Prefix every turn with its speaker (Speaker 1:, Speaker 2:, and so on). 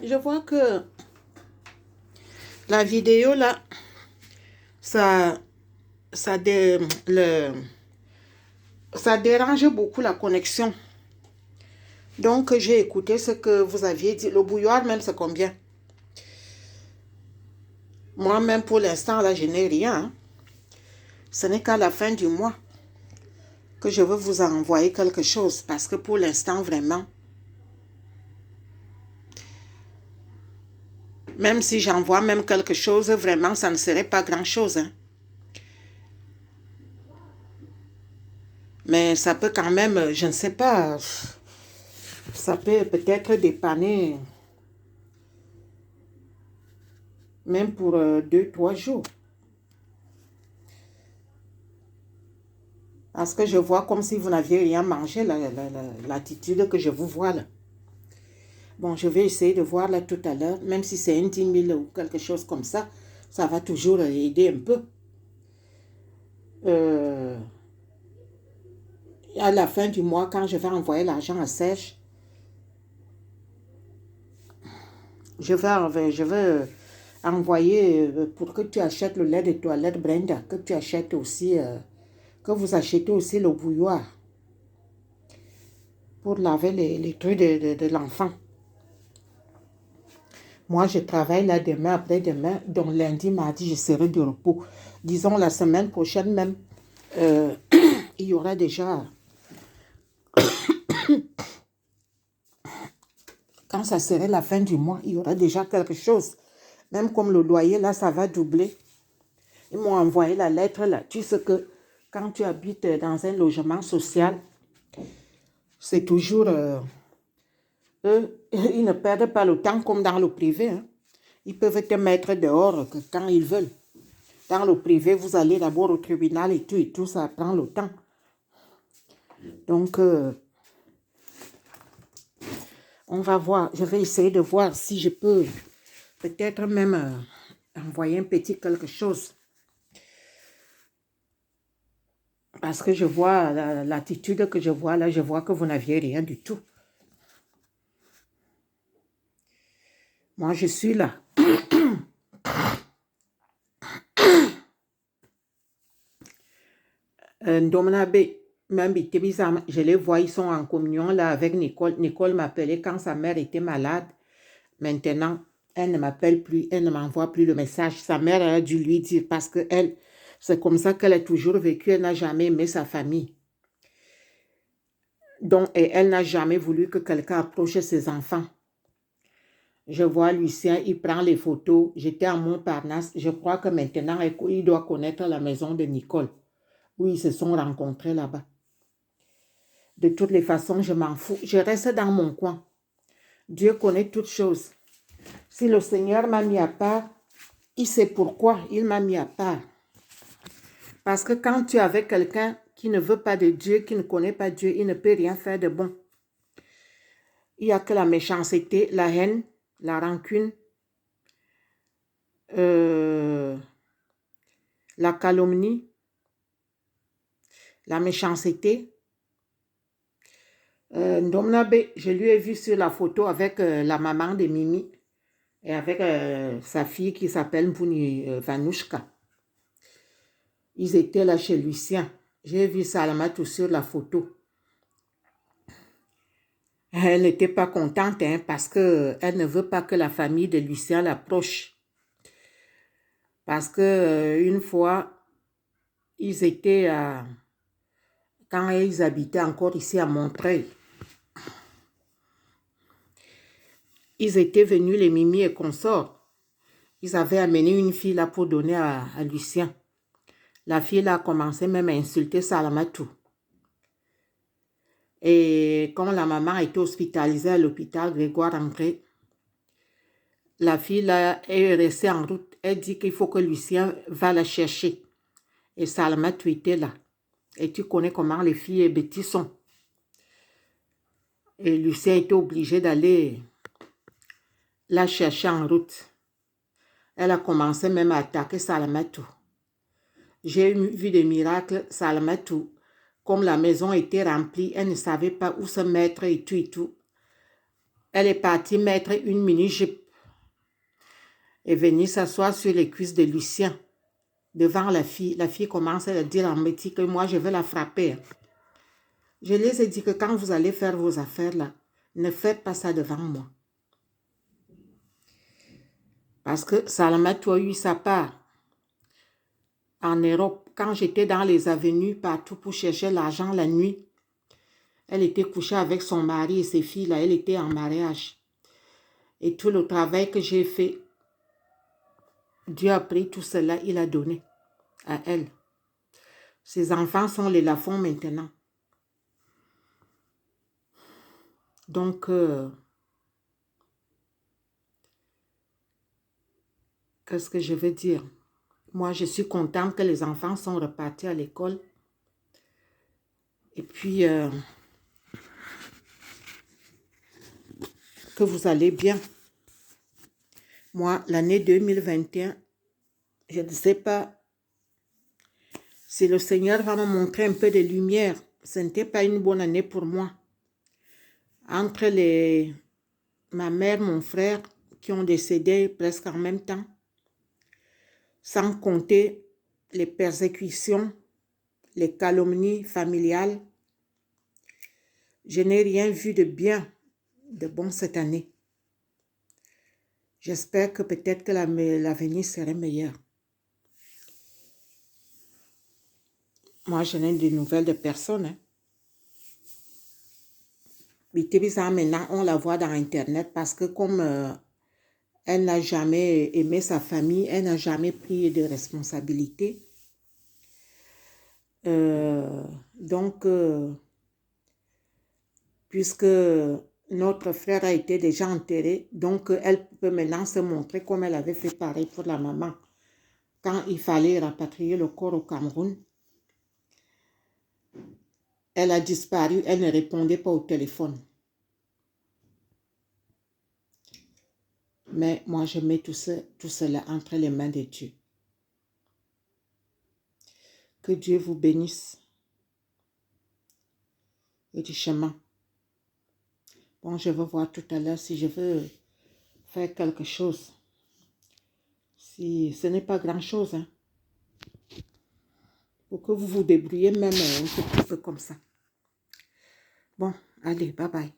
Speaker 1: Je vois que la vidéo là, ça, ça, ça dérange beaucoup la connexion. Donc, j'ai écouté ce que vous aviez dit. Le bouilloire même, c'est combien? Moi-même, pour l'instant, là, je n'ai rien, hein. Ce n'est qu'à la fin du mois que je veux vous envoyer quelque chose. Parce que pour l'instant, vraiment, même si j'envoie même quelque chose, vraiment, ça ne serait pas grand-chose, hein. Mais ça peut quand même, je ne sais pas, ça peut peut-être dépanner même pour 2, 3 jours. Parce que je vois comme si vous n'aviez rien mangé, l'attitude que je vous vois là. Bon, je vais essayer de voir là tout à l'heure, même si c'est un 10 000 ou quelque chose comme ça va toujours aider un peu. À la fin du mois, quand je vais envoyer l'argent à Serge, je vais envoyer pour que tu achètes le lait de toilette, Brenda, que tu achètes aussi, que vous achetez aussi le bouilloire pour laver les trucs de l'enfant. Moi, je travaille là demain, après-demain, donc lundi, mardi, je serai de repos. Disons la semaine prochaine même, il y aura déjà, quand ça serait la fin du mois, il y aura déjà quelque chose. Même comme le loyer, là, ça va doubler. Ils m'ont envoyé la lettre là. Tu sais que quand tu habites dans un logement social, c'est toujours... eux, ils ne perdent pas le temps comme dans le privé, hein. Ils peuvent te mettre dehors que quand ils veulent. Dans le privé, vous allez d'abord au tribunal et tout, ça prend le temps. Donc, on va voir. Je vais essayer de voir si je peux peut-être même envoyer un petit quelque chose. Parce que je vois l'attitude que je vois là, je vois que vous n'aviez rien du tout. Moi, je suis là. Ndomenabe, je les vois, ils sont en communion là avec Nicole. Nicole m'appelait quand sa mère était malade. Maintenant, elle ne m'appelle plus, elle ne m'envoie plus le message. Sa mère a dû lui dire parce que elle, c'est comme ça qu'elle a toujours vécu. Elle n'a jamais aimé sa famille. Donc, et elle n'a jamais voulu que quelqu'un approche ses enfants. Je vois Lucien, il prend les photos. J'étais à Montparnasse. Je crois que maintenant, il doit connaître la maison de Nicole, où ils se sont rencontrés là-bas. De toutes les façons, je m'en fous. Je reste dans mon coin. Dieu connaît toutes choses. Si le Seigneur m'a mis à part, il sait pourquoi il m'a mis à part. Parce que quand tu es avec quelqu'un qui ne veut pas de Dieu, qui ne connaît pas Dieu, il ne peut rien faire de bon. Il n'y a que la méchanceté, la haine, la rancune, la calomnie, la méchanceté. Ndomnabe, je lui ai vu sur la photo avec la maman de Mimi et avec sa fille qui s'appelle Mpouni Vanouchka. Ils étaient là chez Lucien. J'ai vu Salamatou sur la photo. Elle n'était pas contente hein, parce qu'elle ne veut pas que la famille de Lucien l'approche. Parce que une fois, ils étaient quand ils habitaient encore ici à Montreuil, ils étaient venus, les Mimi et consorts. Ils avaient amené une fille là pour donner à Lucien. La fille là a commencé même à insulter Salamatou. Et quand la maman a été hospitalisée à l'hôpital Grégoire-André, la fille là est restée en route. Elle dit qu'il faut que Lucien va la chercher. Et Salamatou était là. Et tu connais comment les filles et bêtises sont. Et Lucien était obligé d'aller la chercher en route. Elle a commencé même à attaquer Salamatou. J'ai vu des miracles, Salamatou. Comme la maison était remplie, elle ne savait pas où se mettre et tout et tout. Elle est partie mettre une mini-jupe et venir s'asseoir sur les cuisses de Lucien devant la fille. La fille commence à dire en métier que moi, je vais la frapper. Je les ai dit que quand vous allez faire vos affaires là, ne faites pas ça devant moi. Parce que Salamatou a eu sa part. En Europe, quand j'étais dans les avenues partout pour chercher l'argent la nuit, elle était couchée avec son mari et ses filles là, elle était en mariage. Et tout le travail que j'ai fait, Dieu a pris tout cela, il a donné à elle. Ses enfants sont les Lafont maintenant. Donc, qu'est-ce que je veux dire? Moi, je suis contente que les enfants sont repartis à l'école. Et puis, que vous allez bien. Moi, l'année 2021, je ne sais pas si le Seigneur va me montrer un peu de lumière. Ce n'était pas une bonne année pour moi. Entre ma mère, mon frère, qui ont décédé presque en même temps, sans compter les persécutions, les calomnies familiales, je n'ai rien vu de bien, de bon cette année. J'espère que peut-être que l'avenir serait meilleur. Moi, je n'ai de nouvelles de personne. Hein. Maintenant, on la voit dans Internet parce que comme elle n'a jamais aimé sa famille, elle n'a jamais pris de responsabilité. Donc, puisque notre frère a été déjà enterré, donc elle peut maintenant se montrer comme elle avait fait pareil pour la maman. Quand il fallait rapatrier le corps au Cameroun, elle a disparu, elle ne répondait pas au téléphone. Mais moi, je mets tout cela entre les mains de Dieu. Que Dieu vous bénisse et du chemin. Bon, je vais voir tout à l'heure si je veux faire quelque chose. Si ce n'est pas grand-chose, hein. Pour que vous vous débrouillez même un petit peu comme ça. Bon, allez, bye bye.